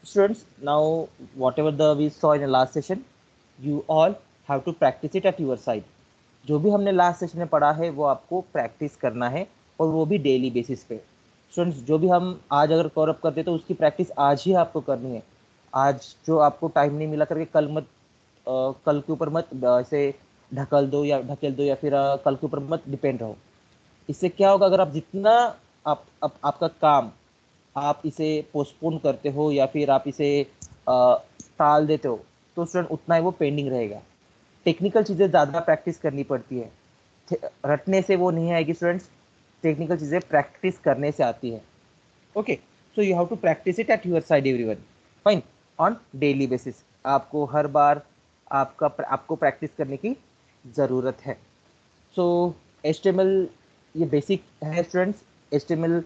Students, now whatever the we saw in the last session, you all have to practice it at your side. जो भी हमने last session में पढ़ा है वो आपको प्रैक्टिस करना है, और वो भी डेली बेसिस पे। स्टूडेंट्स, जो भी हम आज अगर कवर अप करते तो उसकी प्रैक्टिस आज ही आपको करनी है। आज जो आपको टाइम नहीं मिला करके कल मत, कल के ऊपर मत ऐसे ढकल दो या ढकेल दो, या फिर कल के ऊपर मत डिपेंड रहो। इससे क्या होगा, अगर आप जितना आपका काम आप इसे पोस्टपोन करते हो या फिर आप इसे टाल देते हो, तो स्टूडेंट उतना ही वो पेंडिंग रहेगा। टेक्निकल चीज़ें ज़्यादा प्रैक्टिस करनी पड़ती है, रटने से वो नहीं आएगी स्टूडेंट्स। टेक्निकल चीज़ें प्रैक्टिस करने से आती है। Okay, so you have to practice it at your side everyone, fine, on daily basis. आपको हर बार आपको प्रैक्टिस करने की ज़रूरत है। सो HTML ये बेसिक है स्टूडेंट्स। HTML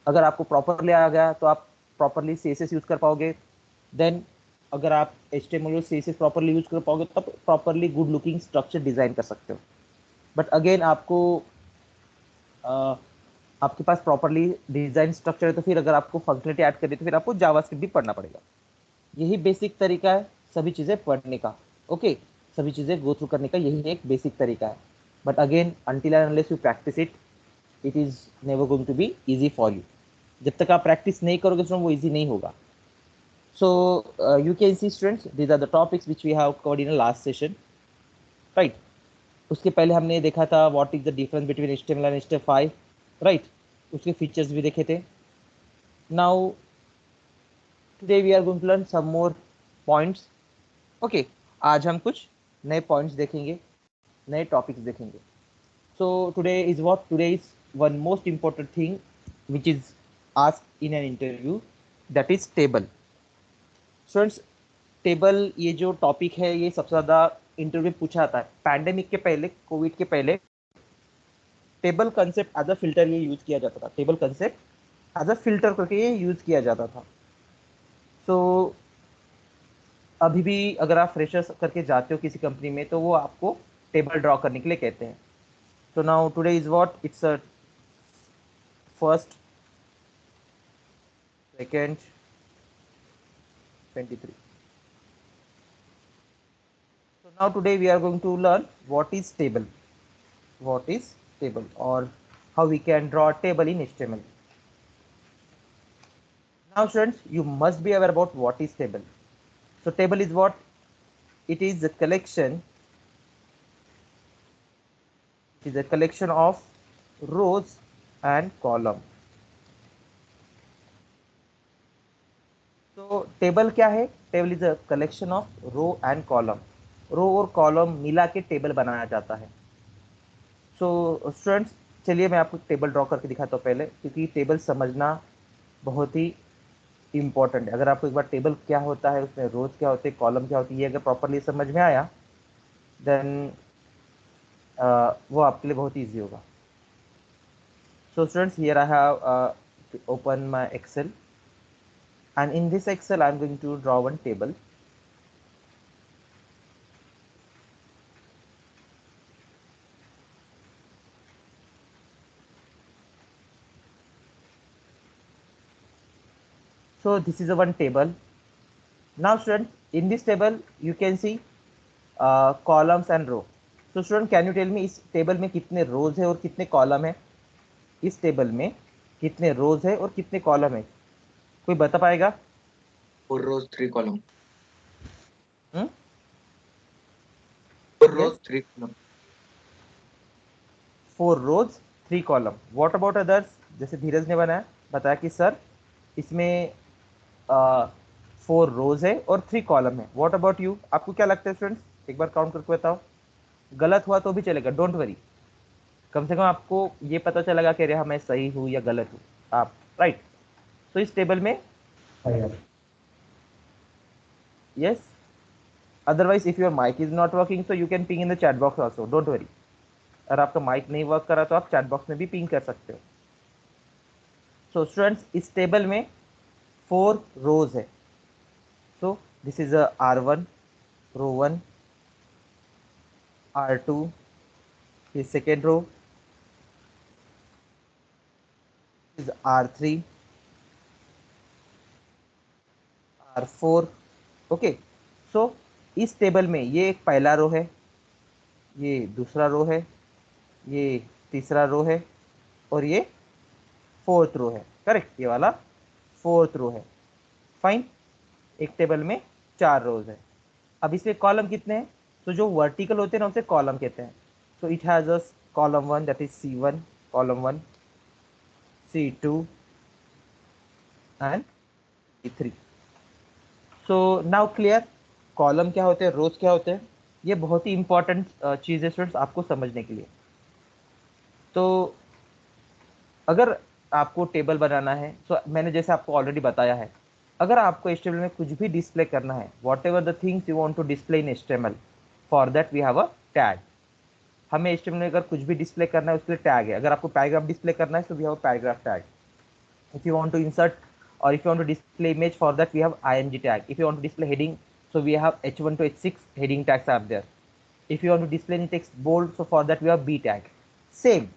अगर आपको प्रॉपरली आ गया तो आप प्रॉपरली CSS यूज़ कर पाओगे। देन अगर आप HTML और CSS प्रॉपरली यूज़ कर पाओगे तब properly good looking structure design कर सकते हो। बट अगेन आपको आपके पास प्रॉपरली डिज़ाइन स्ट्रक्चर है तो फिर अगर आपको फंक्शनलिटी ऐड करनी है तो फिर आपको जावास्क्रिप्ट भी पढ़ना पड़ेगा। यही बेसिक तरीका है सभी चीज़ें पढ़ने का। ओके, सभी चीज़ें गो थ्रू करने का यही एक बेसिक तरीका है। But again until and unless you practice it, it is never going to be easy for you. जब तक आप प्रैक्टिस नहीं करोगे तो वो ईजी नहीं होगा। So you can see students, these are the topics which we have covered in last session, right. उसके पहले हमने देखा था what is the difference between HTML and HTML5, right. उसके फीचर्स भी देखे थे। Now today we are going to learn some more points. Okay, आज हम कुछ नए पॉइंट्स देखेंगे, नए टॉपिक्स देखेंगे। So today is what, today is one most important thing which is asked in an interview, that is table. Students, table ये जो topic है ये सबसे ज़्यादा इंटरव्यू में पूछा जाता है। पैंडेमिक के पहले, कोविड के पहले table concept as a filter ये यूज किया जाता था। Table concept as a filter करके ये यूज किया जाता था। सो अभी भी अगर आप फ्रेशर्स करके जाते हो किसी कंपनी में तो वो आपको टेबल ड्रॉ करने के लिए कहते हैं। So now today is what? It's a first, second, 23. So now today we are going to learn what is table. What is table, or how we can draw a table in HTML. Now students, you must be aware about what is table. So table is what? It is a collection. It is a collection of rows and column. तो table क्या है? Table is a collection of row and column. Row और column मिला के table बनाया जाता है। So students, चलिए मैं आपको टेबल ड्रॉ करके दिखाता हूँ पहले, क्योंकि टेबल समझना बहुत ही इम्पोर्टेंट है। अगर आपको एक बार टेबल क्या होता है, उसमें रोज क्या होते हैं, कॉलम क्या होती है, ये अगर प्रॉपरली समझ में आया देन वो आपके लिए बहुत ईजी होगा। So students, here I have open my Excel, and in this Excel I'm going to draw one table. So this is a one table. Now student, in this table you can see columns and row. So student, can you tell me इस table में कितने रोज है और कितने column है? इस table में कितने रोज है और कितने कॉलम है? कोई बता पाएगा? 4 rows, 3 column. Hmm? 4 rows, Yes, 3 column. 4 rows 3 column. What about others? जैसे धीरज ने बनाया, बताया कि सर इसमें 4 रोज है और 3 कॉलम है। What about you? आपको क्या लगता है स्टूडेंट्स? एक बार काउंट करके बताओ। गलत हुआ तो भी चलेगा, डोंट वरी। कम से कम आपको ये पता चलेगा कि अरे हाँ मैं सही हूँ या गलत हूँ आप, राइट। तो इस टेबल में yes, otherwise if your mic is not working so you can ping in the chat box also, don't worry. अगर आपका माइक नहीं वर्क कर रहा तो आप चैट बॉक्स में भी पिंग कर सकते हो। सो स्टूडेंट्स, इस टेबल में 4 रोज है। So this is a R1, row 1, R2, his second row is R3, R4। Okay, so इस टेबल में ये एक पहला रो है, ये दूसरा रो है, ये तीसरा रो है, और ये फोर्थ रो है। करेक्ट, ये वाला फोर्थ रो है। फाइन, एक टेबल में 4 रोज है। अब इसमें कॉलम कितने हैं? तो जो वर्टिकल होते हैं ना उसे कॉलम कहते हैं। So it has a column 1 that is C1, column 1, C2 and C3। So now clear, column क्या होते हैं, रोज क्या होते हैं। ये बहुत ही इंपॉर्टेंट चीज़ है स्टूडेंट्स आपको समझने के लिए। तो अगर आपको टेबल बनाना है, तो मैंने जैसे आपको ऑलरेडी बताया है, अगर आपको HTML में कुछ भी डिस्प्ले करना है, whatever the things you want to display in HTML, for that we have a tag. हमें HTML में अगर कुछ भी डिस्प्ले करना है उसके लिए टैग है। अगर आपको पैराग्राफ डिस्प्ले करना है तो we have a paragraph tag. If you want to insert or if you want to display image, for that we have img tag. If you want to display heading, so we have h1 to h6 heading tags are there. If you want to display any text bold, so for that we have b tag. Same,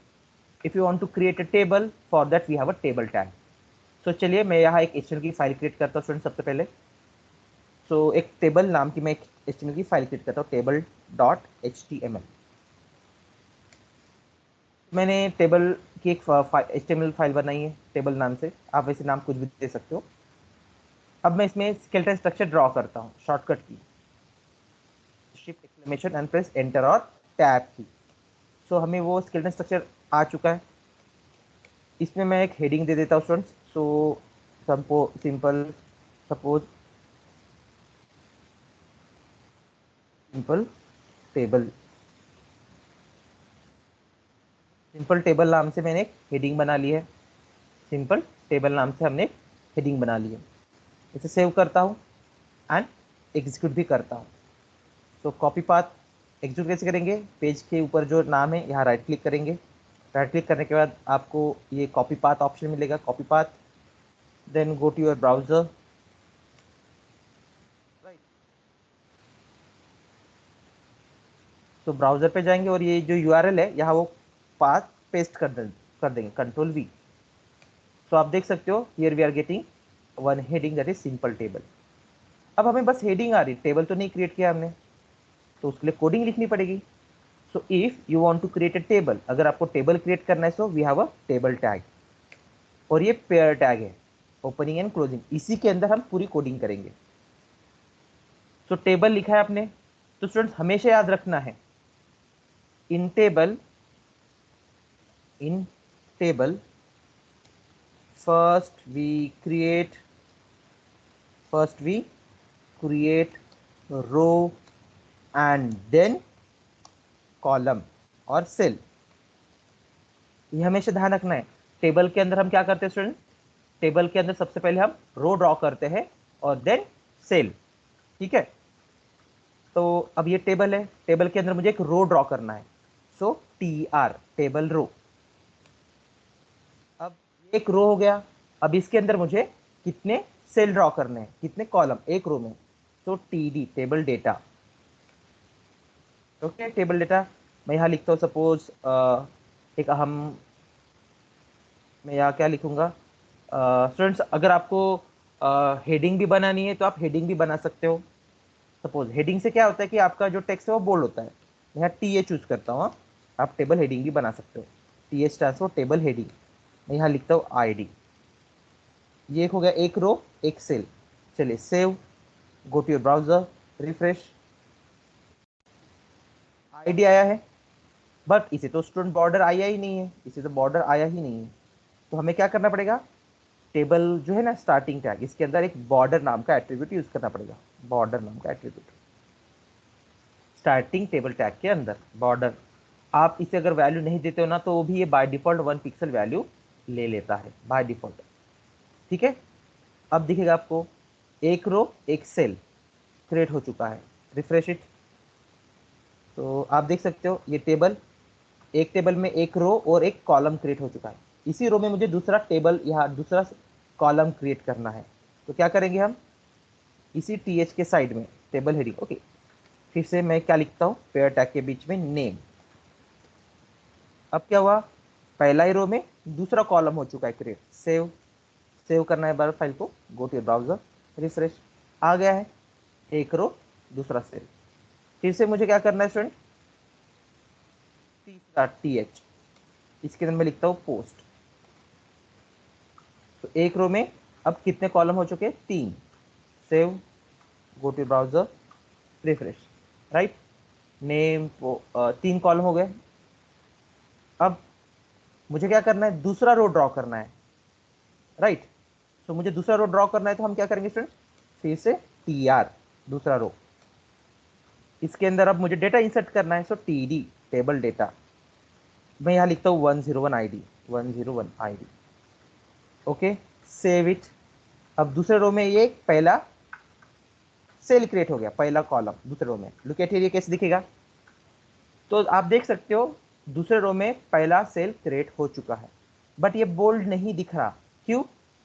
if you want to create a table, for that we have a table tag. So चलिए मैं यहाँ एक HTML की file create करता हूँ student सबसे पहले। सो एक टेबल नाम की मैं एक HTML की फाइल क्रिएट करता हूँ, टेबल डॉट HTML। मैंने टेबल की एक HTML फाइल बनाई है टेबल नाम से, आप वैसे नाम कुछ भी दे सकते हो। अब मैं इसमें स्केलेटन स्ट्रक्चर ड्रॉ करता हूँ, शॉर्टकट की shift exclamation and press enter और टैब की। सो हमें वो स्केलेटन स्ट्रक्चर आ चुका है। इसमें मैं एक हेडिंग दे देता हूँ students. So simple suppose simple table, simple table नाम से मैंने एक हेडिंग बना ली है। सिंपल टेबल नाम से हमने एक हेडिंग बना ली है। इसे सेव करता हूँ एंड एग्जीक्यूट भी करता हूँ। तो कॉपी पाथ एग्जीक्यूट कैसे करेंगे, पेज के ऊपर जो नाम है यहाँ राइट क्लिक करेंगे। राइट क्लिक करने के बाद आपको ये कॉपी पाथ ऑप्शन मिलेगा, copy path, then go to your browser. Right, तो ब्राउजर पे जाएंगे और ये जो URL है यहाँ वो पाथ पेस्ट कर देंगे, कंट्रोल V। तो आप देख सकते हो here we are getting one heading that is simple table. अब हमें बस हेडिंग आ रही, टेबल तो नहीं क्रिएट किया हमने, तो उसके लिए कोडिंग लिखनी पड़ेगी। So if you want to create a table, अगर आपको टेबल क्रिएट करना है, so we have a table tag, और ये पेयर टैग है, ओपनिंग एंड क्लोजिंग, इसी के अंदर हम पूरी कोडिंग करेंगे। सो टेबल लिखा है आपने, तो स्टूडेंट्स हमेशा याद रखना है, in table first we create row and then column और सेल। ये हमेशा ध्यान रखना है। टेबल के अंदर हम क्या करते हैं स्टूडेंट, टेबल के अंदर सबसे पहले हम रो ड्रॉ करते हैं और देन सेल। ठीक है, तो अब ये टेबल है, टेबल के अंदर मुझे एक रो ड्रॉ करना है। सो TR, टेबल रो। अब एक रो हो गया, अब इसके अंदर मुझे कितने सेल ड्रॉ करने हैं, कितने कॉलम एक रो में। तो TD, table data. Okay, table data मैं यहाँ लिखता हूँ सपोज एक अहम, मैं यहाँ क्या लिखूंगा स्टूडेंट्स, अगर आपको हेडिंग भी बनानी है तो आप हेडिंग भी बना सकते हो। सपोज हेडिंग से क्या होता है कि आपका जो टेक्स्ट है वो बोल्ड होता है। मैं यहाँ TA चूज करता हूँ, आप टेबल हेडिंग भी बना सकते हो। TH stands for table heading. मैं यहाँ लिखता हूँ ID। ये एक हो गया, एक रो एक सेल। चलिए save, go to your browser, refresh, ID आया है। बट इसे तो स्टूडेंट बॉर्डर आया ही नहीं है, इसे तो बॉर्डर आया ही नहीं है। तो हमें क्या करना पड़ेगा, टेबल जो है ना स्टार्टिंग टैग, इसके अंदर एक बॉर्डर नाम का एट्रीब्यूट यूज करना पड़ेगा। बॉर्डर नाम का एट्रीब्यूट स्टार्टिंग टेबल टैग के अंदर, बॉर्डर। आप इसे अगर वैल्यू नहीं देते हो ना तो भी ये बाय डिफॉल्ट 1 पिक्सल वैल्यू ले लेता है बाय डिफॉल्ट। ठीक है, अब दिखेगा आपको एक रो एक सेल क्रिएट हो चुका है। रिफ्रेश इट, तो आप देख सकते हो ये टेबल, एक टेबल में एक रो और एक कॉलम क्रिएट हो चुका है। इसी रो में मुझे दूसरा टेबल, यहाँ दूसरा कॉलम क्रिएट करना है। तो क्या करेंगे हम, इसी TH के साइड में टेबल हेडिंग। ओके, फिर से मैं क्या लिखता हूँ, पेयर टैग के बीच में नेम। अब क्या हुआ, पहला ही रो में दूसरा कॉलम हो चुका है क्रिएट। सेव, सेव करना है बार फाइल को, गो टू ब्राउजर, रिफ्रेश। आ गया है, एक रो दूसरा सेल। फिर से मुझे क्या करना है स्टूडेंट, तीसरा TH, इसके अंदर मैं लिखता हूँ पोस्ट। तो एक रो में अब कितने कॉलम हो चुके हैं, 3। Save, go to browser, refresh, right. Name 3 column हो गए। अब मुझे क्या करना है, दूसरा रो ड्रॉ करना है, राइट। तो मुझे दूसरा रो ड्रॉ करना है, तो हम क्या करेंगे स्टूडेंट, फिर से TR, दूसरा रो। इसके अंदर अब मुझे डेटा इंसर्ट करना है, सो TD, टेबल डेटा। मैं यहाँ लिखता हूँ 101 ID, 101 ID, okay. Save it. अब दूसरे रो में ये पहला सेल क्रिएट हो गया, पहला कॉलम दूसरे रो में। लुक एट हियर, ये कैसे दिखेगा, तो आप देख सकते हो दूसरे रो में पहला सेल क्रिएट हो चुका है, बट ये बोल्ड नहीं दिख रहा। क्यों,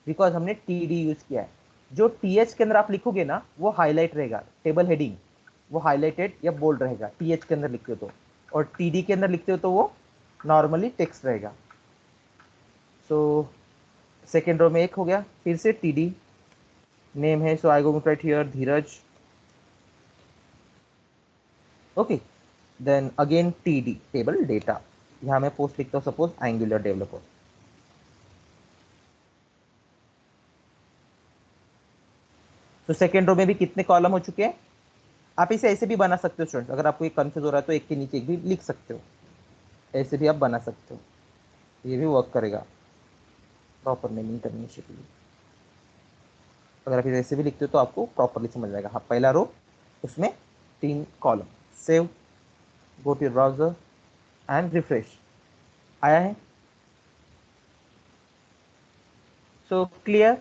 बिकॉज हमने TD यूज किया है। जो TH के अंदर आप लिखोगे ना, वो हाईलाइट रहेगा, टेबल हेडिंग वो हाईलाइटेड या बोल्ड रहेगा, TH के अंदर लिखते हो तो। और TD के अंदर लिखते हो तो वो नॉर्मली टेक्स्ट रहेगा। सो सेकेंड रो में एक हो गया, फिर से TD, नेम है, so I go right here Dheeraj, okay. Then again TD, table data. यहाँ मैं पोस्ट लिखता हूँ, सपोज एंगुलर डेवलपर। तो सेकेंड रो में भी कितने कॉलम हो चुके हैं। आप इसे ऐसे भी बना सकते हो स्टूडेंट, अगर आपको एक कंफ्यूज हो रहा है तो एक के नीचे एक भी लिख सकते हो, ऐसे भी आप बना सकते हो, ये भी वर्क करेगा प्रॉपर नेमिंग करने के लिए। अगर आप इसे ऐसे भी लिखते हो तो आपको प्रॉपरली समझ जाएगा। हाँ, पहला रो, उसमें 3 column. Save, go to your browser and refresh, आया है। सो क्लियर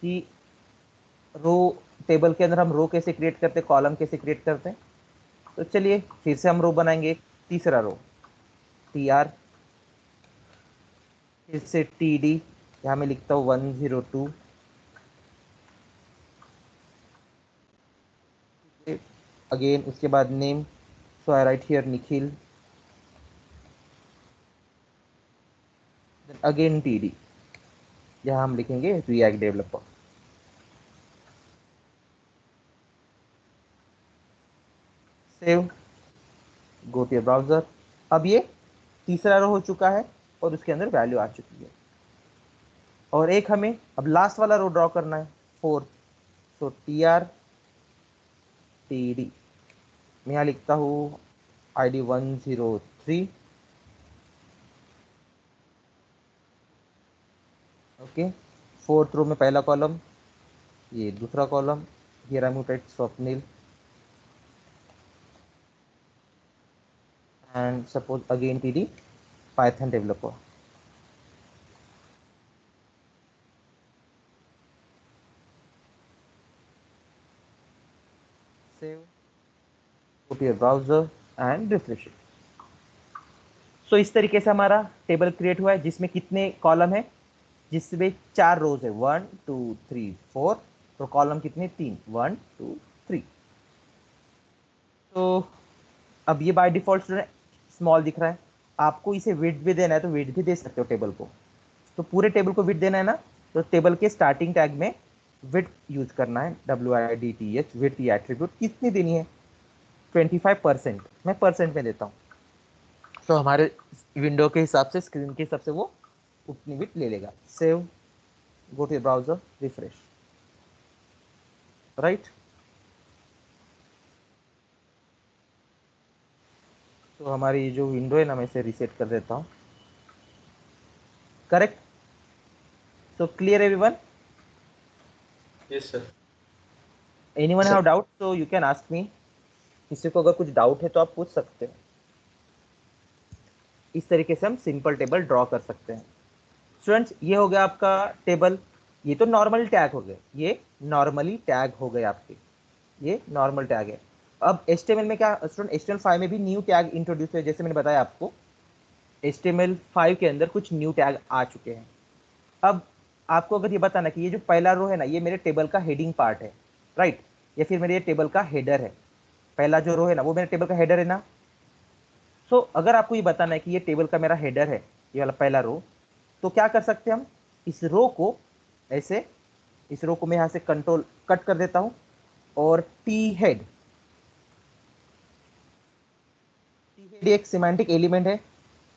कि रो, टेबल के अंदर हम रो कैसे क्रिएट करते हैं, कॉलम कैसे क्रिएट करते हैं। तो चलिए फिर से हम रो बनाएंगे, तीसरा रो TR, फिर से TD, यहाँ मैं लिखता हूँ 102, अगेन उसके बाद name, so I write here Nikhil, again TD, यहाँ हम लिखेंगे React developer. Save, go to browser. अब ये तीसरा रो हो चुका है और उसके अंदर वैल्यू आ चुकी है। और एक हमें अब लास्ट वाला रो ड्रॉ करना है, फोर्थ। सो TR, TD, मैं यहाँ लिखता हूँ ID 103, ओके। फोर्थ रो में पहला कॉलम, ये दूसरा column, here I muted Swapnil, and suppose again TD, Python developer. Save, go to your browser and refresh it. So इस तरीके से हमारा टेबल क्रिएट हुआ है, जिसमें कितने कॉलम है, जिसमें 4 रोज है, 1 2 3 4। तो कॉलम कितने, 3, 1 2 3। तो अब ये बाय डिफॉल्ट स्टूडेंट स्मॉल दिख रहा है। आपको इसे विड्थ भी देना है तो विड्थ भी दे सकते हो टेबल को। तो पूरे टेबल को विड्थ देना है ना, तो टेबल के स्टार्टिंग टैग में विड्थ यूज करना है, WIDTH, विड्थ या एट्रीब्यूट कितनी देनी है, 25%, मैं परसेंट में देता हूँ। तो हमारे विंडो के हिसाब से, स्क्रीन के हिसाब से वो उतनी विड्थ ले लेगा। Save, go to browser, refresh, right. तो हमारी ये जो विंडो है ना, मैं इसे रीसेट कर देता हूँ, correct. So clear everyone, Yes, sir. Anyone Sir. Have doubt so you can ask me. किसी को अगर कुछ डाउट है तो आप पूछ सकते हो। इस तरीके से हम सिंपल टेबल ड्रॉ कर सकते हैं। स्टूडेंट्स, ये हो गया आपका टेबल। ये तो नॉर्मल टैग हो गए, ये नॉर्मली टैग हो गए आपके, ये नॉर्मल टैग है। अब HTML में क्या स्टूडेंट, HTML5 में भी न्यू टैग इंट्रोड्यूस है, जैसे मैंने बताया आपको, HTML5 के अंदर कुछ न्यू टैग आ चुके हैं। अब आपको अगर ये बताना कि ये जो पहला रो है ना, ये मेरे टेबल का हेडिंग पार्ट है, राइट, या फिर मेरे ये टेबल का हेडर है। पहला जो रो है ना, वो मेरे टेबल का हेडर है ना। सो अगर आपको ये बताना है कि ये टेबल का मेरा हेडर है, ये वाला पहला रो, तो क्या कर सकते हैं हम, इस रो को ऐसे इस रो को मैं यहाँ से कंट्रोल कट कर देता हूँ और टी हेड एक सिमेंटिक एलिमेंट है।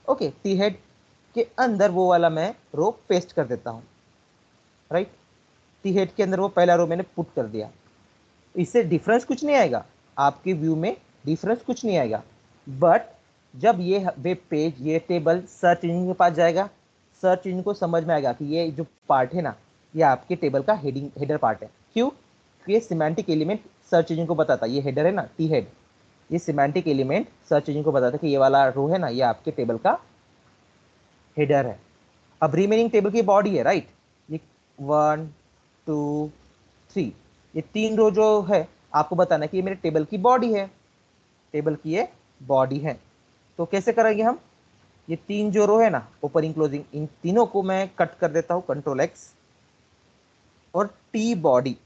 ओके, टी हेड के अंदर वो वाला मैं रो पेस्ट कर देता हूँ, राइट। टी हेड के अंदर वो पहला रो मैंने पुट कर दिया। इससे डिफरेंस कुछ नहीं आएगा, आपके व्यू में डिफरेंस कुछ नहीं आएगा, बट जब ये वेब पेज, ये टेबल सर्च इंजन के पास जाएगा, सर्च इंजन को समझ में आएगा कि ये जो पार्ट है ना, ये आपके टेबल का हेडर पार्ट है। क्यों? ये सिमेंटिक एलिमेंट सर्च इंजन को बताता है, ये हेडर है ना, टी हेड, ये सिमेंटिक एलिमेंट सर्च इंजन को बताता है कि ये वाला रो है ना, ये आपके टेबल का हेडर है। अब रिमेनिंग टेबल की बॉडी है, राइट। ये 1 2 3, ये 3 रो जो है आपको बताना है कि ये मेरे टेबल की बॉडी है, टेबल की ये बॉडी है। तो कैसे करेंगे हम? ये 3 जो रो है ना, ओपनिंग क्लोजिंग, इन तीनों को मैं कट कर देता हूं, कंट्रोल एक्स, और टी बॉडी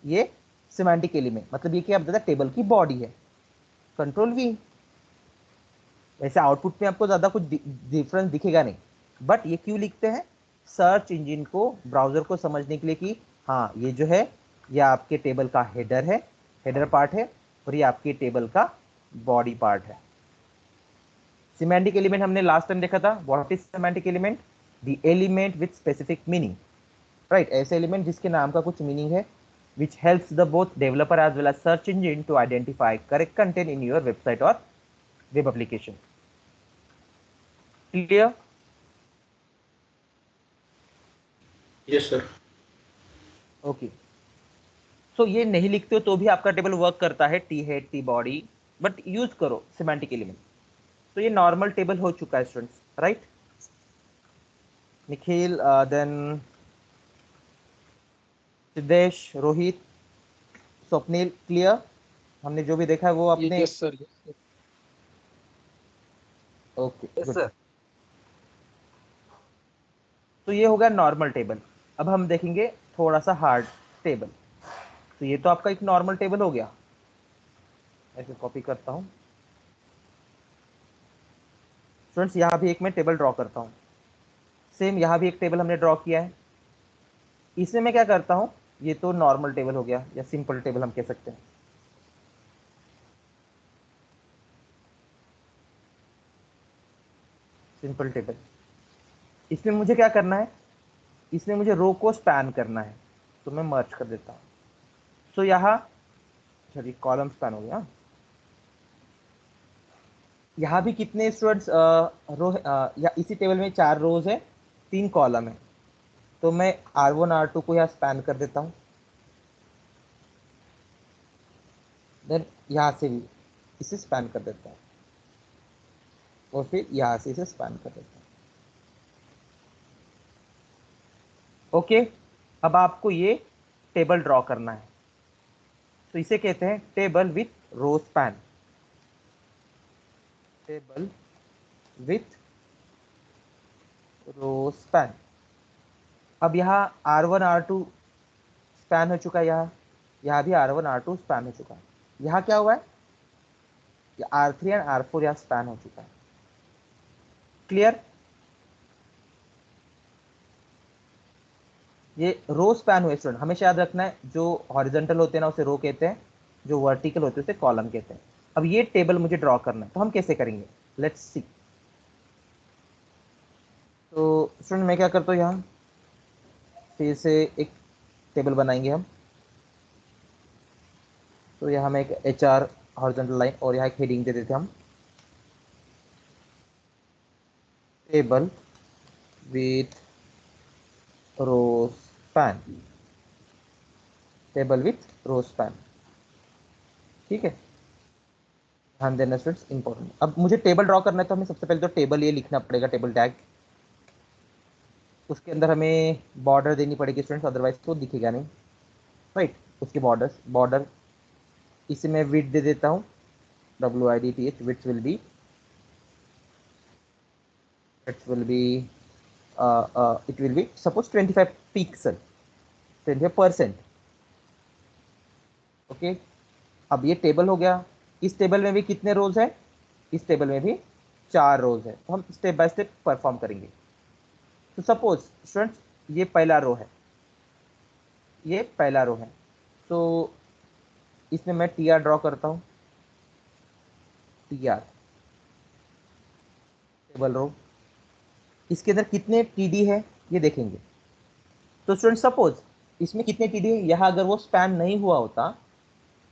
ये सिमेंटिक एलिमेंट, मतलब ये क्या बताता है, टेबल की बॉडी है, कंट्रोल वी। वैसे आउटपुट में आपको ज्यादा कुछ डिफरेंस दिखेगा नहीं, बट ये क्यों लिखते हैं? सर्च इंजन को, ब्राउजर को समझने के लिए कि हाँ ये जो है ये आपके टेबल का हेडर है, हेडर पार्ट है, और ये आपके टेबल का बॉडी पार्ट है। सिमेंटिक एलिमेंट हमने लास्ट टाइम देखा था। What is semantic element? The element with specific meaning, right. ऐसे एलिमेंट जिसके नाम का कुछ मीनिंग है, which helps the both developer as well as search engine to identify correct content in your website or web application. Clear? Yes sir. Okay, so ये नहीं लिखते हो तो भी आपका टेबल वर्क करता है, T head T body, but use करो सिमेंटिक एलिमेंट। तो ये नॉर्मल टेबल हो चुका है students, right. Nikhil, then Siddhesh, Rohit, Swapnil, clear? हमने जो भी देखा है वो अपने, yes sir, yes sir, okay yes good. Sir. तो ये हो गया नॉर्मल टेबल। अब हम देखेंगे थोड़ा सा हार्ड टेबल। तो ये तो आपका एक नॉर्मल टेबल हो गया, ऐसे कॉपी करता हूं स्टूडेंट्स, यहाँ भी एक मैं टेबल ड्रॉ करता हूँ। सेम यहाँ भी एक टेबल हमने ड्रॉ किया है। इसमें मैं क्या करता हूँ, ये तो नॉर्मल टेबल हो गया या सिंपल टेबल हम कह सकते हैं। सिंपल टेबल, इसमें मुझे क्या करना है, इसमें मुझे रो को स्पैन करना है, तो मैं मर्ज कर देता हूँ। सो यहाँ, चलिए कॉलम स्पैन हो गया। यहाँ भी कितने स्टूडेंट्स रो, या इसी टेबल में 4 रोज है, 3 कॉलम है, तो मैं R1 R2 को यहाँ स्पैन कर देता हूँ। देन यहाँ से भी इसे स्पैन कर देता हूँ, और फिर यहाँ से इसे स्पैन कर देता हूँ। ओके, अब आपको ये टेबल ड्रॉ करना है, तो इसे कहते हैं table with row span. Table with row span. अब यहाँ R1 R2 स्पैन हो चुका है, यहाँ भी R1 R2 स्पैन हो चुका है। यहाँ क्या हुआ है, R3 एंड R4 यहाँ स्पैन हो चुका है। क्लियर? ये रो स्पैन हुए स्टूडेंट, हमेशा याद रखना है, जो हॉरिजॉन्टल होते हैं ना उसे रो कहते हैं, जो वर्टिकल होते हैं उसे कॉलम कहते हैं। अब ये टेबल मुझे ड्रॉ करना है, तो हम कैसे करेंगे, लेट्स सी। तो स्टूडेंट मैं क्या करता हूँ, यहाँ फिर से एक टेबल बनाएंगे हम। तो यहाँ में एक HR हॉरिजॉन्टल लाइन, और यहाँ एक हेडिंग दे देते हम, table with row span. Table with row span, ठीक है। ध्यान देना स्टूडेंट्स, इंपॉर्टेंट। अब मुझे टेबल ड्रॉ करना है, तो हमें सबसे पहले तो टेबल ये लिखना पड़ेगा, टेबल टैग। उसके अंदर हमें बॉर्डर देनी पड़ेगी स्टूडेंट्स, अदरवाइज तो दिखेगा नहीं, राइट। उसके बॉर्डर इसे मैं विड्थ दे देता हूँ, WIDTH, width will be, it will be it will be suppose 25 pixel, 25%। Okay, अब ये टेबल हो गया। इस टेबल में भी कितने रोज है, इस टेबल में भी 4 रोज है, तो हम स्टेप बाय स्टेप परफॉर्म करेंगे। तो सपोज स्टूडेंट्स ये पहला रो है, ये पहला रो है। तो इसमें मैं टी आर ड्रॉ करता हूँ, टी आर टेबल रो। इसके अंदर कितने टीडी है ये देखेंगे। तो स्टूडेंट सपोज इसमें कितने टीडी है, यहाँ अगर वो स्पैन नहीं हुआ होता,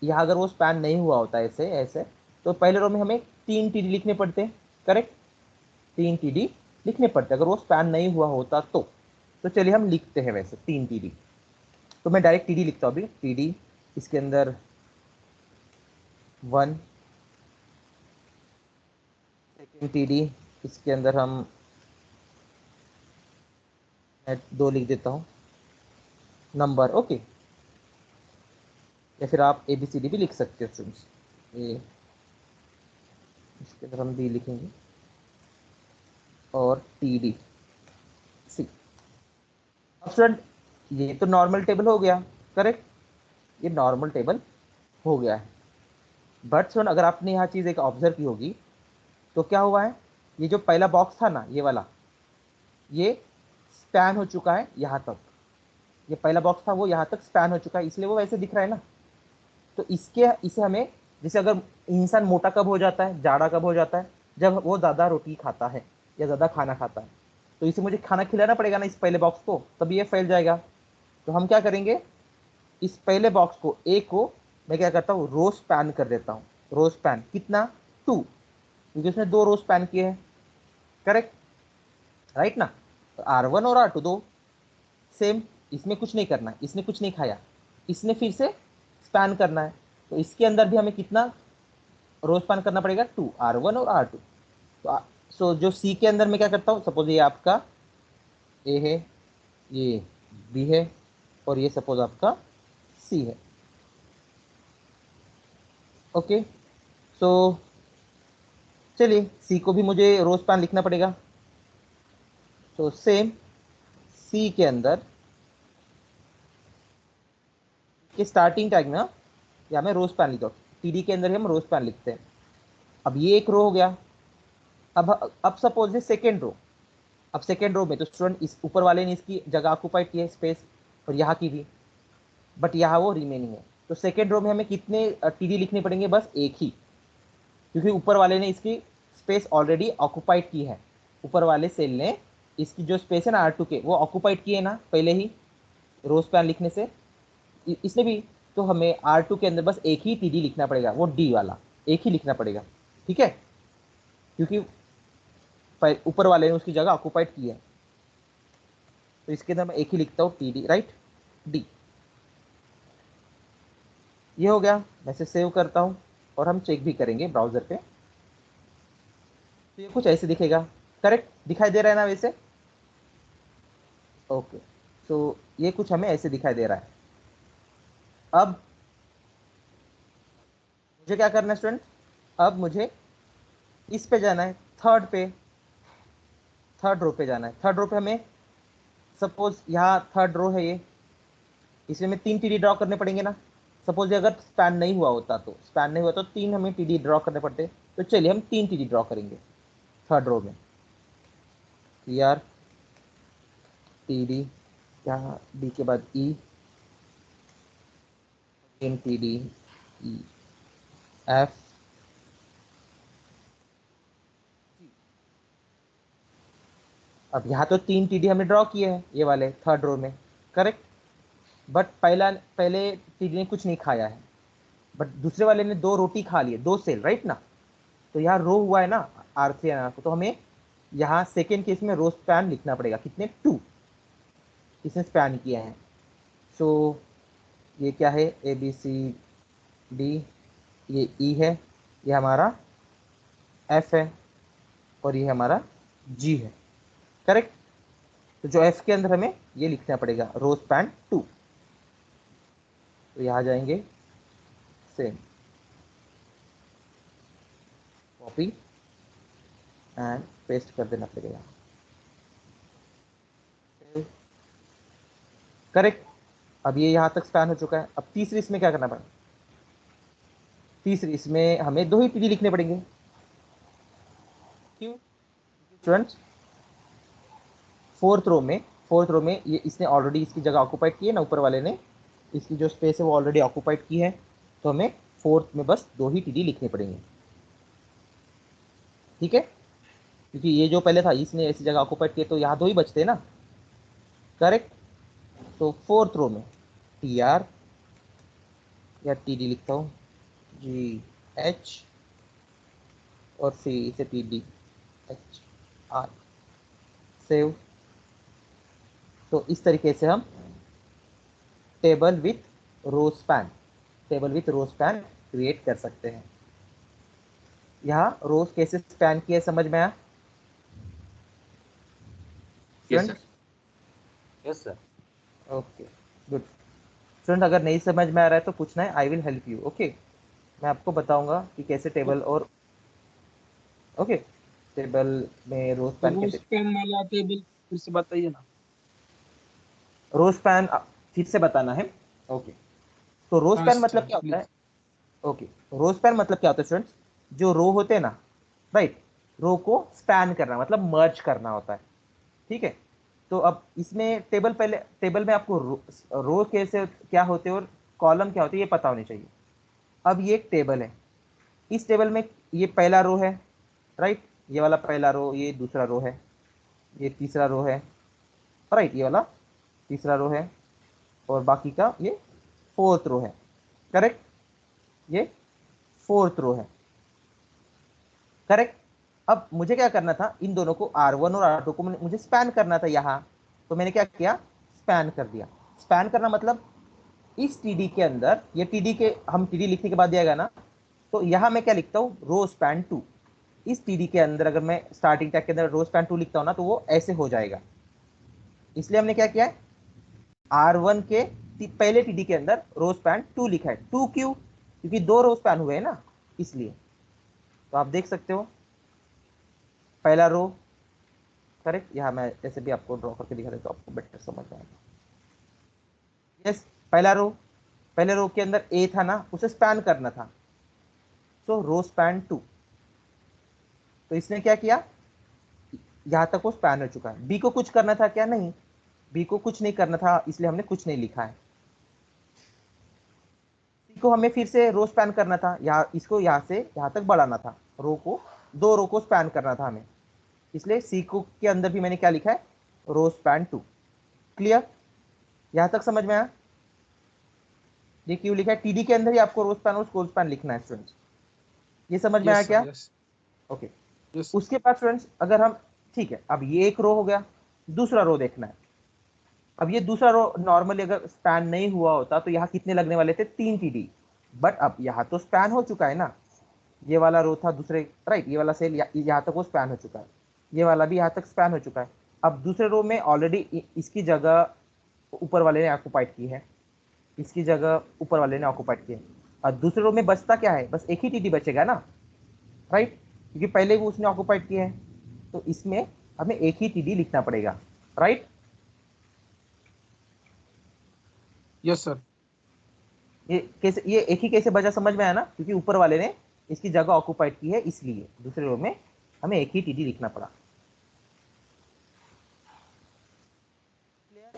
यहाँ अगर वो स्पैन नहीं हुआ होता ऐसे ऐसे, तो पहले रो में हमें 3 टीडी लिखने पड़ते हैं, करेक्ट, 3 टीडी लिखने पड़ते अगर वो स्पैन नहीं हुआ होता तो चलिए हम लिखते हैं वैसे 3 टीडी। तो मैं डायरेक्ट टीडी लिखता हूँ अभी, टीडी इसके अंदर 1, सेकेंड टीडी इसके अंदर हम 2 लिख देता हूँ नंबर, ओके। या फिर आप ABCD भी लिख सकते हो स्टूडेंट्स, ये इसके अंदर हम बी लिखेंगे और TD सी। अब स्टूडेंट ये तो नॉर्मल टेबल हो गया, करेक्ट, ये नॉर्मल टेबल हो गया है। बट स्टूडेंट अगर आपने यहाँ चीज़ एक ऑब्जर्व की होगी तो क्या हुआ है, ये जो पहला बॉक्स था ना ये वाला, ये स्पैन हो चुका है यहाँ तक, ये पहला बॉक्स था वो यहाँ तक स्पैन हो चुका है, इसलिए वो वैसे दिख रहा है ना। तो इसे हमें, जैसे अगर इंसान मोटा कब हो जाता है, जाड़ा कब हो जाता है, जब वो ज़्यादा रोटी खाता है या ज़्यादा खाना खाता है। तो इसे मुझे खाना खिलाना पड़ेगा ना इस पहले बॉक्स को, तभी ये फैल जाएगा। तो हम क्या करेंगे, इस पहले बॉक्स को ए को मैं क्या करता हूँ, रो स्पैन कर देता हूँ। रो स्पैन कितना, 2, क्योंकि उसने 2 रो स्पैन किए हैं, करेक्ट, राइट ना। तो R1 और R2 दो सेम, इसमें कुछ नहीं करना है, इसने कुछ नहीं खाया, इसने फिर से स्पैन करना है। तो इसके अंदर भी हमें कितना रो स्पैन करना पड़ेगा, 2, R1 और R2। तो सो जो सी के अंदर मैं क्या करता हूँ, सपोज ये आपका ए है, ये बी है और ये सपोज आपका सी है, ओके। सो चलिए सी को भी मुझे रो स्पैन लिखना पड़ेगा। तो सेम सी के अंदर के स्टार्टिंग टैग में या मैं रो स्पैन लिखता हूँ, टीडी के अंदर ही हम रो स्पैन लिखते हैं। अब ये एक रो हो गया। अब सपोज है सेकेंड रो, अब सेकेंड रो में तो स्टूडेंट इस ऊपर वाले ने इसकी जगह ऑक्यूपाइड की है, स्पेस, और यहाँ की भी, बट यहाँ वो रिमेनिंग है। तो सेकेंड रो में हमें कितने टीडी लिखने पड़ेंगे, बस एक ही, क्योंकि ऊपर वाले ने इसकी स्पेस ऑलरेडी ऑक्यूपाइड की है। ऊपर वाले सेल ने इसकी जो स्पेस है ना R2 के, वो ऑक्यूपाइड की है ना पहले ही रो स्पैन लिखने से, इसलिए भी। तो हमें R2 के अंदर बस एक ही टीडी लिखना पड़ेगा, वो डी वाला एक ही लिखना पड़ेगा, ठीक है, क्योंकि ऊपर वाले ने उसकी जगह ऑक्यूपाइड की है। तो इसके अंदर मैं एक ही लिखता हूँ टीडी, राइट, डी। ये हो गया, मैं इसे सेव करता हूँ और हम चेक भी करेंगे ब्राउजर पे। तो ये कुछ ऐसे दिखेगा, करेक्ट दिखाई दे रहा है ना वैसे, ओके। तो ये कुछ हमें ऐसे दिखाई दे रहा है। अब मुझे क्या करना है स्टूडेंट, अब मुझे इस पे जाना है, थर्ड रो पे जाना है। थर्ड रो पे हमें सपोज यहाँ थर्ड रो है ये, इसमें हमें 3 टीडी ड्रॉ करने पड़ेंगे ना। सपोज अगर स्पैन नहीं हुआ होता, तो स्पैन नहीं हुआ तो 3 हमें टीडी ड्रॉ करने पड़ते। तो चलिए हम 3 टीडी ड्रॉ करेंगे थर्ड रो में, यार टीडी, यहाँ डी के बाद ई, अगेन टीडी, ई, एफ, अब यहाँ तो 3 टीडी हमने ड्रॉ किए हैं ये वाले थर्ड रो में, करेक्ट, बट पहले टीडी ने कुछ नहीं खाया है, बट दूसरे वाले ने 2 रोटी खा लिए, 2 सेल, राइट ना। तो यहाँ रो हुआ है ना R3 को, तो हमें यहाँ सेकेंड केस में रो स्पैन लिखना पड़ेगा, कितने, 2 इसने स्पैन किया है। सो ये क्या है, ABCD, ये E है, ये हमारा F है और ये हमारा G है, करेक्ट। तो जो F के अंदर हमें ये लिखना पड़ेगा रो स्पैन 2। तो यहाँ जाएंगे, सेम कॉपी एंड पेस्ट कर देना पड़ेगा, करेक्ट। अब ये यहाँ तक स्पैन हो चुका है। अब तीसरी इसमें क्या करना पड़ेगा, तीसरी इसमें हमें 2 ही टीडी लिखने पड़ेंगे, क्यों स्टूडेंट्स, फोर्थ रो में फोर्थ रो में ये इसने ऑलरेडी इसकी जगह ऑक्यूपाइड की है ना, ऊपर वाले ने इसकी जो स्पेस है वो ऑलरेडी ऑक्यूपाइड की है, तो हमें फोर्थ में बस 2 ही टीडी लिखने पड़ेंगे। ठीक है, क्योंकि ये जो पहले था इसने ऐसी जगह ऑक्यूपाइड की, तो यहाँ 2 ही बचते हैं ना, करेक्ट। तो फोर्थ रो में टी आर या टी डी लिखता हूँ, जी एच, और फिर इसे T D H R, save. तो इस तरीके से हम table with row span, table with row span create कर सकते हैं। यहाँ रोज कैसे स्पैन किया समझ में आया yes sir. Student? Yes sir, okay good. Student अगर नहीं समझ में आ रहा है तो पूछना है, I will help you. Okay, मैं आपको बताऊंगा कि कैसे टेबल और ओके टेबल में रोज तो स्पैन वो कैसे, स्पेन वाला टेबल फिर से बताइए ना। रोज स्पैन फिर से बताना है। ओके, तो रोज हाँ स्पैन मतलब सर क्या होता है? प्लीज। ओके, रोज स्पैन मतलब क्या होता है स्टूडेंट्स? जो रो होते हैं ना, राइट, रो को स्पैन करना मतलब मर्ज करना होता है। ठीक है, तो अब इसमें टेबल, पहले टेबल में आपको रो कैसे क्या होते हैं और कॉलम क्या होते हैं ये पता होनी चाहिए। अब ये एक टेबल है, इस टेबल में ये पहला रो है, राइट, ये वाला पहला रो, ये दूसरा रो है, ये तीसरा रो है, राइट, ये वाला तीसरा रो है, और बाकी का ये फोर्थ रो है, करेक्ट, ये फोर्थ रो है, करेक्ट। अब मुझे क्या करना था, इन दोनों को R1 और R2 को मुझे स्पैन करना था यहाँ, तो मैंने क्या किया, स्पैन कर दिया। स्पैन करना मतलब इस टीडी के अंदर, ये टीडी के हम टीडी लिखने के बाद दिया गया ना, तो यहाँ मैं क्या लिखता हूँ, रो स्पैन 2। इस टीडी के अंदर अगर मैं स्टार्टिंग टैग के अंदर रो स्पैन 2 लिखता हूँ ना, तो वो ऐसे हो जाएगा। इसलिए हमने क्या किया है, R1 के पहले टीडी के अंदर रो स्पैन 2 लिखा है। 2 क्यों? क्योंकि 2 रो स्पैन हुए हैं ना, इसलिए। तो आप देख सकते हो पहला रो, करेक्ट, यहाँ मैं ऐसे भी आपको ड्रॉ करके दिखा देता हूँ, आपको बेटर समझ में आएगा। यस, पहला रो, पहले रो के अंदर ए था ना, उसे स्पैन करना था, तो रो स्पैन 2। तो इसने क्या किया, यहां तक वो स्पैन हो चुका है। बी को कुछ करना था क्या? नहीं, बी को कुछ नहीं करना था, इसलिए हमने कुछ नहीं लिखा है। सी को हमें फिर से रो स्पैन करना था, यहाँ इसको यहाँ से यहाँ तक बढ़ाना था, रो को, 2 रो को स्पैन करना था हमें, इसलिए सी को के अंदर भी मैंने क्या लिखा है, रो स्पैन 2। क्लियर? यहां तक समझ में आया? ये क्यों लिखा है, टीडी के अंदर ही आपको रो स्पैन और स्कोर स्पैन लिखना है स्टूडेंट्स। ये समझ में आया यस सर क्या? यस। ओके। Yes sir. उसके बाद स्टूडेंट्स अगर हम, ठीक है, अब ये एक रो हो गया, दूसरा रो देखना है। अब ये दूसरा रो नॉर्मली अगर स्पैन नहीं हुआ होता तो यहाँ कितने लगने वाले थे, 3 टीडी। बट अब यहाँ तो स्पैन हो चुका है ना, ये वाला रो था दूसरे, राइट, ये वाला सेल यहाँ तक वो स्पैन हो चुका है, ये वाला भी यहाँ तक स्पैन हो चुका है। अब दूसरे रो में ऑलरेडी इसकी जगह ऊपर वाले ने ऑक्यूपाइड की है, इसकी जगह ऊपर वाले ने ऑक्यूपाइड की है। और दूसरे रो में बचता क्या है, बस एक ही टीडी बचेगा ना, राइट, क्योंकि पहले भी उसने ऑक्यूपाइड किया है, तो इसमें हमें एक ही टीडी लिखना पड़ेगा, राइट। Yes sir. ये कैसे, ये एक ही कैसे बचा समझ में आया ना, क्योंकि ऊपर वाले ने इसकी जगह ऑक्यूपाइड की है, इसलिए दूसरे रो में हमें एक ही टीडी लिखना पड़ा।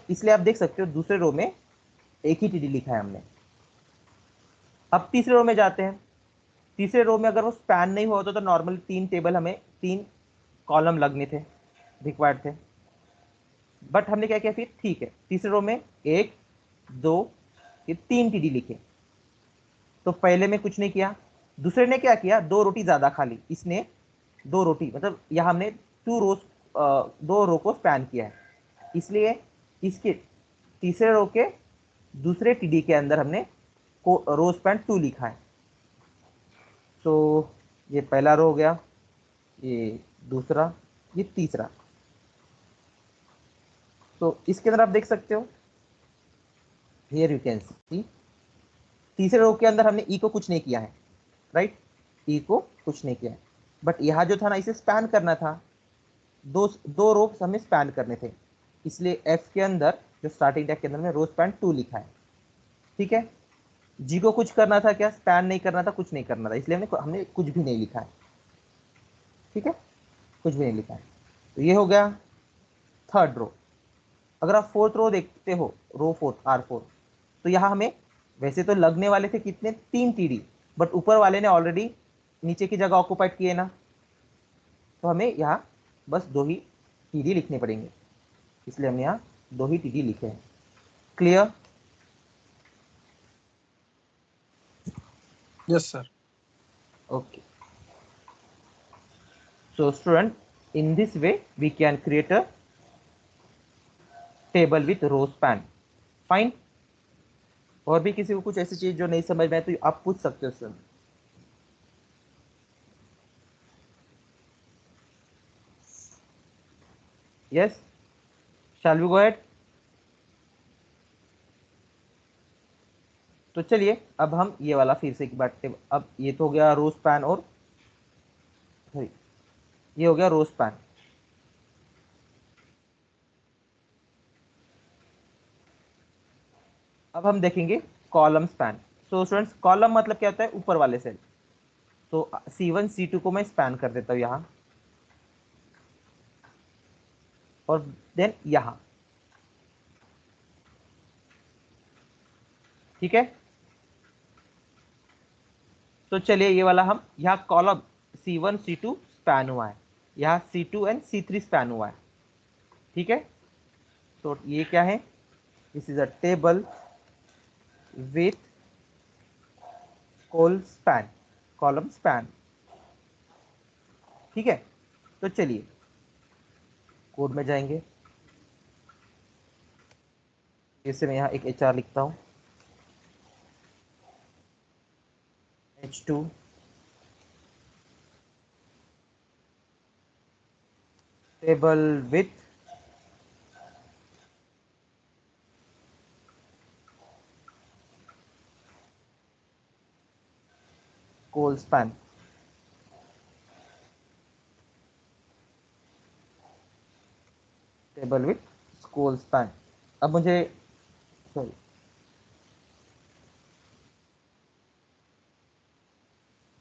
इसलिए आप देख सकते हो दूसरे रो में एक ही टीडी लिखा है हमने। अब तीसरे रो में जाते हैं। तीसरे रो में अगर वो स्पैन नहीं हुआ होता तो नॉर्मली 3 टेबल, हमें 3 कॉलम लगने थे, रिक्वायर्ड थे। बट हमने क्या किया फिर, ठीक है, तीसरे रो में 1 2 ये 3 टीडी लिखे। तो पहले में कुछ नहीं किया, दूसरे ने क्या किया, 2 रोटी ज्यादा खा ली इसने, 2 रोटी मतलब यहाँ हमने 2 रोज, 2 रो को स्पैन किया है, इसलिए इसके तीसरे रो के दूसरे टीडी के अंदर हमने को रो स्पैन 2 लिखा है। तो ये पहला रो हो गया, ये दूसरा, ये तीसरा। तो इसके अंदर आप देख सकते हो, हियर यू कैन सी, तीसरे रो के अंदर हमने ई को कुछ नहीं किया है, राइट, ई को कुछ नहीं किया है। बट यहाँ जो था ना, इसे स्पैन करना था, 2 रो हमें स्पैन करने थे, इसलिए एफ के अंदर जो स्टार्टिंग टैग के अंदर में रो स्पैन 2 लिखा है। ठीक है, जी को कुछ करना था क्या, स्पैन नहीं करना था, कुछ नहीं करना था, इसलिए हमने हमने कुछ भी नहीं लिखा है। ठीक है, कुछ भी नहीं लिखा है। तो ये हो गया थर्ड रो। अगर आप फोर्थ रो देखते हो, रो फोर्थ R4, तो यहाँ हमें वैसे तो लगने वाले थे कितने, 3 टीडी, बट ऊपर वाले ने ऑलरेडी नीचे की जगह ऑक्युपाइड किए ना, तो हमें यहाँ बस 2 ही टीडी लिखने पड़ेंगे, इसलिए हमने यहाँ 2 ही टीडी लिखे हैं। Clear? Yes, sir. Okay. So student, in this way we can create a table with row span. Fine. और भी किसी को कुछ ऐसी चीज जो नहीं समझ में आए तो आप पूछ सकते हो sir. Yes. Shall we go ahead? तो चलिए अब हम ये वाला फिर से एक बार अब ये तो हो गया रो स्पैन, और ये हो गया रो स्पैन। अब हम देखेंगे column span. So students, column मतलब क्या होता है, ऊपर वाले सेल। तो C1 C2 को मैं स्पैन कर देता हूं यहां, और देन यहां, ठीक है। तो चलिए ये वाला हम यहाँ कॉलम C1 C2 स्पैन हुआ है, यहाँ C2 एंड C3 स्पैन हुआ है, ठीक है। तो ये क्या है, this is a table with column span, ठीक है। तो चलिए कोड में जाएंगे, जैसे मैं यहाँ एक HR लिखता हूँ, H2 table with col span, table with col span. अब मुझे सॉरी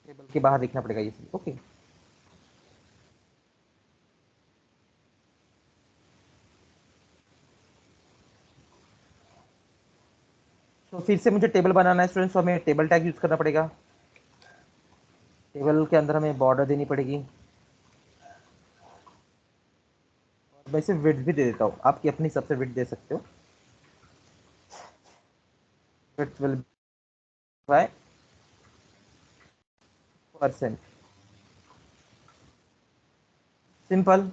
टेबल के बाहर लिखना पड़ेगा ये, ओके। तो फिर से मुझे टेबल बनाना है स्टूडेंट्स, तो हमें टेबल टैग यूज करना पड़ेगा। टेबल के अंदर हमें बॉर्डर देनी पड़ेगी, और मैं सिर्फ विड्थ भी दे देता हूँ, आपकी अपनी सबसे विड्थ दे सकते हो। Width will buy %। सिंपल।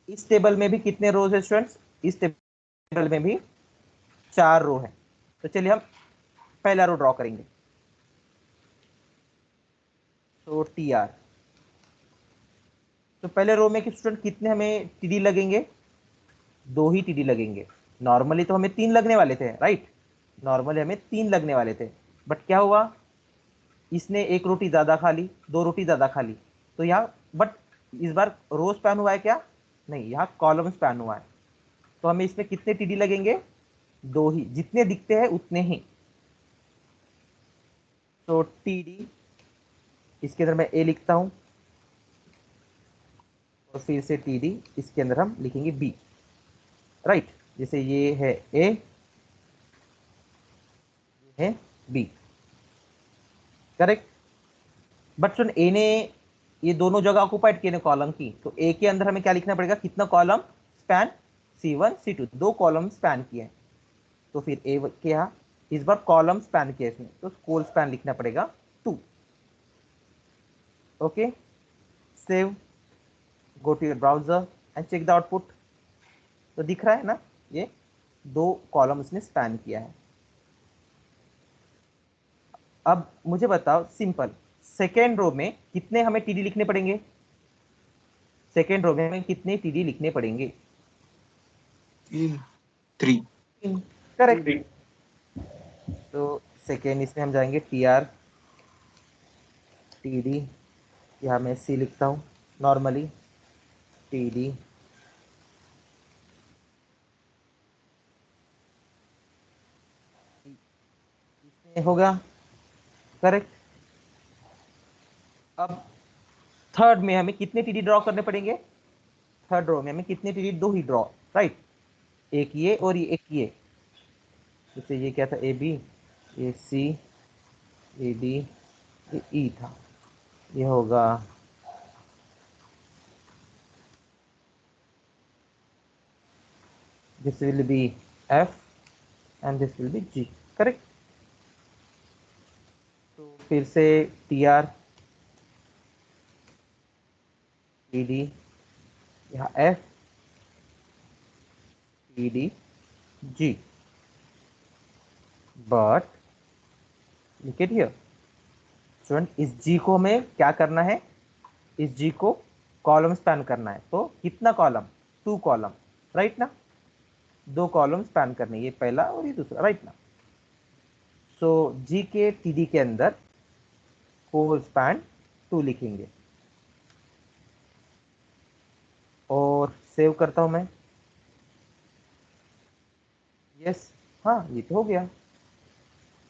इस टेबल में भी कितने रोज है स्टूडेंट्स, इस टेबल में भी 4 रो है। तो चलिए हम पहला रो ड्रॉ करेंगे, तो TR। तो पहले रो में स्टूडेंट कितने हमें टीडी लगेंगे, 2 ही टीडी लगेंगे। नॉर्मली तो हमें 3 लगने वाले थे, राइट, नॉर्मली हमें 3 लगने वाले थे, बट क्या हुआ, इसने एक रोटी ज्यादा खा ली, 2 रोटी ज्यादा खा ली, तो यहाँ बट इस बार रो स्पैन हुआ है क्या, नहीं, यहाँ कॉलम स्पैन हुआ है। तो हमें इसमें कितने टीडी लगेंगे, 2 ही, जितने दिखते हैं उतने ही। तो टीडी, इसके अंदर मैं A लिखता हूं, और फिर से टीडी, इसके अंदर हम लिखेंगे B, राइट। जैसे ये है A, ये है B, करेक्ट। बट सुन, ए ने ये दोनों जगह ऑक्युपाइड किए कॉलम की, तो ए के अंदर हमें क्या लिखना पड़ेगा, कितना column span, C1 C2, 2 column span किए। तो फिर ए क्या, इस बार कॉलम स्पैन किया इसमें, तो कोल स्पैन लिखना पड़ेगा 2। Okay, save, go to your browser and check the output. तो दिख रहा है ना, ये 2 कॉलम उसने स्पैन किया है। अब मुझे बताओ सिंपल, सेकेंड रो में कितने हमें टीडी लिखने पड़ेंगे, सेकेंड रो में हमें कितने टीडी लिखने पड़ेंगे, 3। करेक्ट। तो सेकेंड इसमें हम जाएंगे TR TD, यहाँ मैं C लिखता हूँ नॉर्मली, TD, इसमें होगा, करेक्ट। अब थर्ड में हमें कितने टीडी ड्रॉ करने पड़ेंगे, थर्ड रो में हमें कितने टीडी, 2 ही ड्रॉ, राइट। एक ये और ये एक ये, जैसे ये क्या था, ए बी, ये सी, ए डी, ये ई था, ये होगा this will be F and this will be G, correct. तो फिर से टी आर, टी डी, यहाँ F, T D, G, but look at here student, इस जी को हमें क्या करना है, इस जी को कॉलम स्पैन करना है, तो कितना कॉलम, 2 कॉलम, राइट ना, 2 कॉलम स्पैन करने, ये पहला और ये दूसरा, राइट ना। सो जी के टीडी के अंदर कोल स्पैन 2 लिखेंगे और सेव करता हूं मैं, यस, हाँ ये तो हो गया।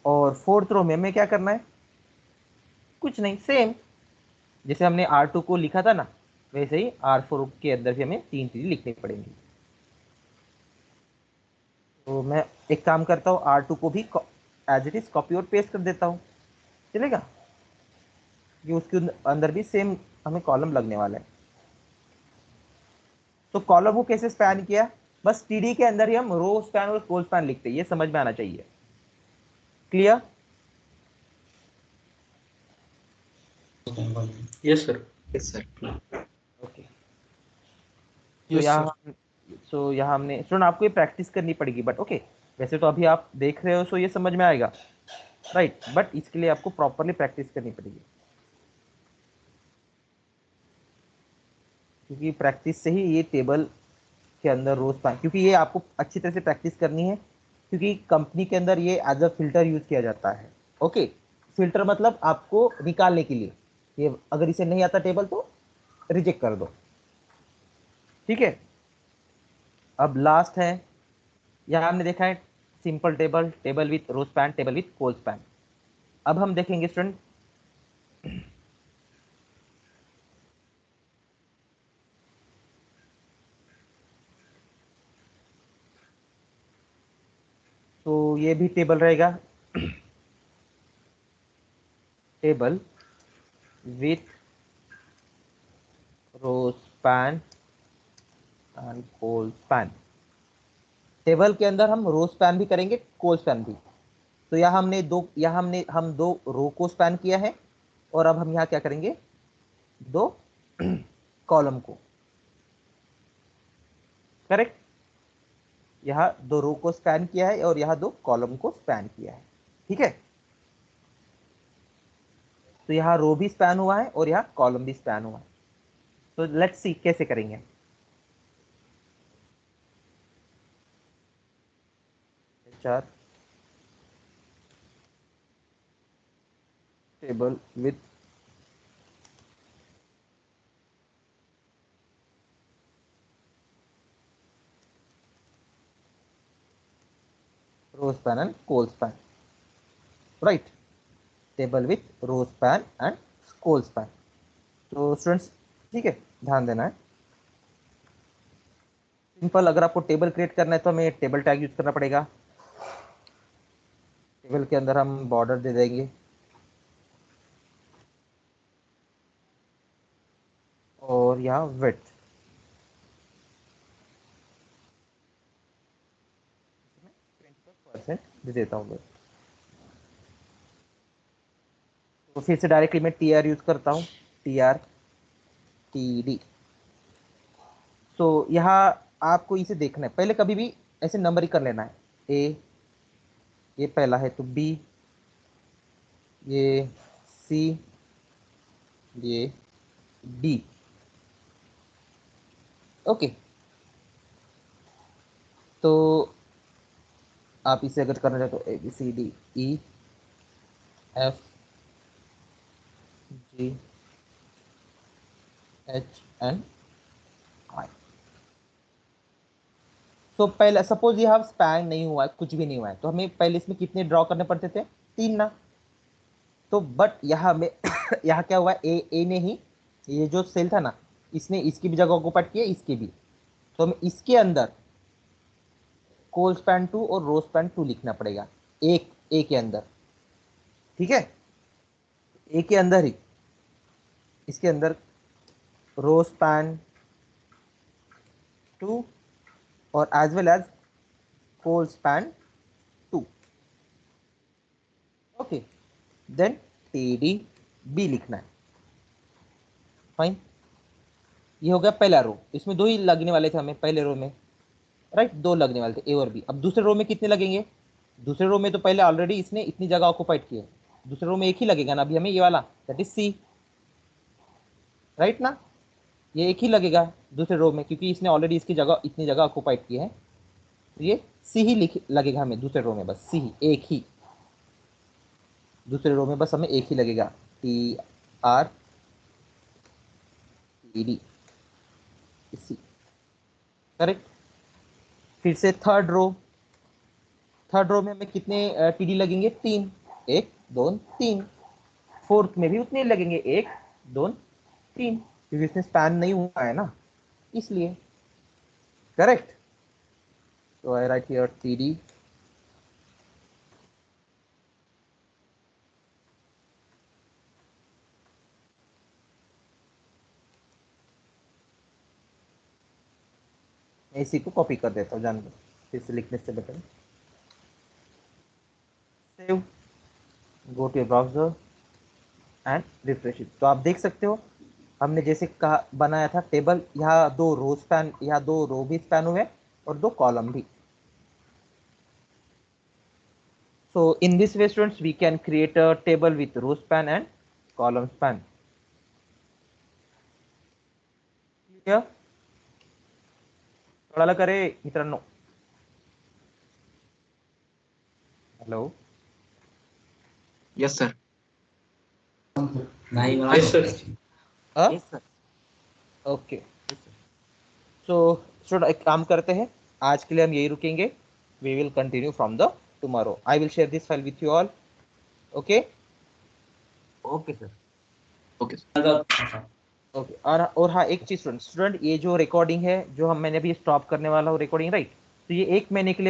और फोर्थ रो में हमें क्या करना है, कुछ नहीं, सेम जैसे हमने R2 को लिखा था ना, वैसे ही R4 के अंदर भी हमें 3 चीजें लिखनी पड़ेंगी। तो मैं एक काम करता हूँ, R2 को भी एज इट इज कॉपी और पेस्ट कर देता हूँ, चलेगा, कि उसके अंदर भी सेम हमें कॉलम लगने वाला है। तो कॉलम को कैसे स्पैन किया, बस टीडी के अंदर ही हम रो स्पैन और कोल स्पैन लिखते हैं, ये समझ में आना चाहिए, clear. Yes sir. Yes sir. Okay, तो यस सर। यहाँ हमने स्टूडेंट, आपको ये प्रैक्टिस करनी पड़ेगी, बट ओके, वैसे तो अभी आप देख रहे हो सो ये समझ में आएगा, राइट, बट इसके लिए आपको प्रॉपरली प्रैक्टिस करनी पड़ेगी, क्योंकि प्रैक्टिस से ही ये टेबल के अंदर रोज पाए, क्योंकि ये आपको अच्छी तरह से प्रैक्टिस करनी है, क्योंकि कंपनी के अंदर ये एज अ फिल्टर यूज किया जाता है। ओके, फिल्टर मतलब आपको निकालने के लिए, ये अगर इसे नहीं आता टेबल तो रिजेक्ट कर दो, ठीक है। अब लास्ट है, यहाँ हमने देखा है simple table, table with row span, table with col span. अब हम देखेंगे स्टूडेंट, तो ये भी टेबल रहेगा, table with row span and col span. Table के अंदर हम रो स्पैन भी करेंगे, कोल स्पैन भी। तो यहाँ हमने हम 2 रो को स्पैन किया है, और अब हम यहाँ क्या करेंगे, 2 कॉलम को, करेक्ट। यहाँ 2 रो को स्पैन किया है और यहाँ 2 कॉलम को स्पैन किया है, ठीक है। तो यहाँ रो भी स्पैन हुआ है और यहाँ कॉलम भी स्पैन हुआ है। तो लेट्स सी कैसे करेंगे। चार, table with row span and col span, right, table with row span and col span. तो स्टूडेंट्स, ठीक है, ध्यान देना है, सिंपल, अगर आपको टेबल क्रिएट करना है तो हमें टेबल टैग यूज करना पड़ेगा। टेबल के अंदर हम बॉर्डर दे देंगे और यहाँ विड्थ 25% दे देता हूँ। तो फिर से डायरेक्टली मैं टी आर यूज करता हूँ, टी आर, टी डी। तो यहाँ आपको इसे देखना है, पहले कभी भी ऐसे नंबर ही कर लेना है, ए, ये पहला है तो बी, ये सी, ये डी, ओके। तो आप इसे अगर करना चाहते हो, A B C D E F G H N I. तो पहले सपोज ये हम स्पैन नहीं हुआ है, कुछ भी नहीं हुआ है, तो हमें पहले इसमें कितने ड्रॉ करने पड़ते थे, 3 ना। तो बट यहाँ में यहाँ क्या हुआ, ए ने ही, ये जो सेल था ना, इसने इसकी भी जगह ऑक्युपाइड किया, इसकी भी। तो हम इसके अंदर कोल स्पैन 2 और रो स्पैन 2 लिखना पड़ेगा एक ए के अंदर, ठीक है। ए के अंदर ही इसके अंदर रो स्पैन 2 और as well as col span 2, okay. Then TD B लिखना है, फाइन। ये हो गया पहला रो, इसमें दो ही लगने वाले थे हमें पहले रो में, राइट, दो लगने वाले थे ए और बी। अब दूसरे रो में कितने लगेंगे? दूसरे रो में तो पहले ऑलरेडी इसने इतनी जगह ऑक्युपाइड की है, दूसरे रो में एक ही लगेगा ना अभी हमें, ये वाला, दैट इज सी, राइट ना। ये एक ही लगेगा दूसरे रो में क्योंकि इसने ऑलरेडी इसकी जगह इतनी जगह ऑक्युपाइड की है, तो ये सी ही लगेगा हमें दूसरे रो में, बस सी ही, एक ही दूसरे रो में बस हमें एक ही लगेगा, टी आर टी डी, सी, करेक्ट। फिर से थर्ड रो में हमें कितने टीडी लगेंगे? 3, 1 2 3। फोर्थ में भी उतने ही लगेंगे, 1 2 3, क्योंकि इसमें स्पैन नहीं हुआ है ना, इसलिए, करेक्ट। तो आई राइट हियर टीडी मैं इसी को कॉपी कर देता हूँ, जान लो, फिर से लिखने से better. Save, go to browser and refresh it. तो आप देख सकते हो हमने जैसे कहा बनाया था टेबल, यहाँ दो रो स्पैन, यहाँ दो रो भी स्पैन हुए और दो कॉलम भी। So in this way students we can create a table with row span and column span. Clear? कळालं का रे मित्रांनो? Hello, yes sir. नाही मला Yes, sir. Yes sir, okay. So student एक काम करते हैं, आज के लिए हम यही रुकेंगे, we will continue from the tomorrow. I will share this file with you all, okay okay sir. Okay. Okay. और हाँ एक चीज स्टूडेंट, ये जो रिकॉर्डिंग है जो हम मैंने अभी स्टॉप करने वाला हूँ रिकॉर्डिंग, राइट, तो ये 1 महीने के लिए